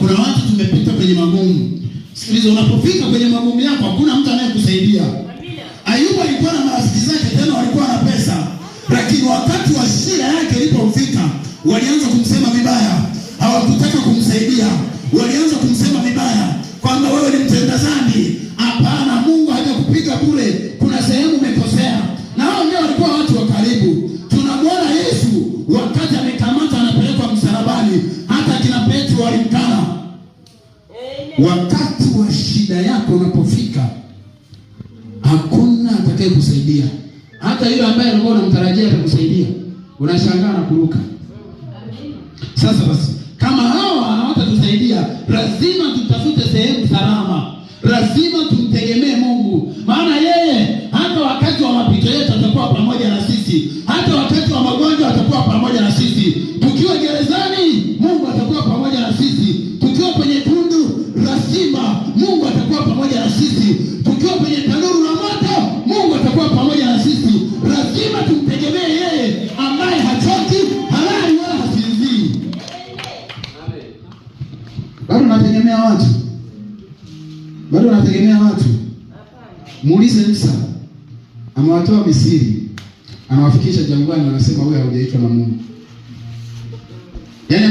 Kuna watu tumepita kwenye magumu. Sikiliza, unapofika kwenye magumu yako hakuna mtu anayekusaidia. Ayubu alikuwa na marafiki zake, tena walikuwa na pesa, lakini wakati wa shida yake ilipofika, walianza kumsema vibaya. Hawakutaka kumsaidia, walianza kumsema vibaya kwamba wewe ni mtenda dhambi. Hapana, Mungu hajakupiga bure, kuna sehemu umekosea. Na hao ndio walikuwa watu wa karibu. Tunamwona Yesu wakati amekamata anapelekwa msalabani, hata kina Petro walimkana. Wakati wa shida yako unapofika, hakuna atakaye kusaidia. Hata yule ambaye alikuwa unamtarajia atakusaidia, unashangaa na kuruka. Sasa basi, kama hawa hawatatusaidia, lazima tutafute sehemu salama. Lazima tumtegemee Mungu, maana yeye hata wakati wa mapito yetu atakuwa pamoja na sisi. Hata wakati wa magonjwa atakuwa pamoja na sisi. Tukiwa gerezani, Mungu atakuwa pamoja na sisi. Tukiwa kwenye tundu la simba, Mungu atakuwa pamoja na sisi. Tukiwa kwenye tanuru la moto, Mungu atakuwa pamoja na sisi. Lazima tumtegemee yeye ambaye hachoki, halali wala hasinzii. Bado nategemea watu. Bado nategemea watu. Muulize Musa. Amewatoa Misri, anawafikisha jangwani, wanasema wewe haujaitwa na Mungu. Yaani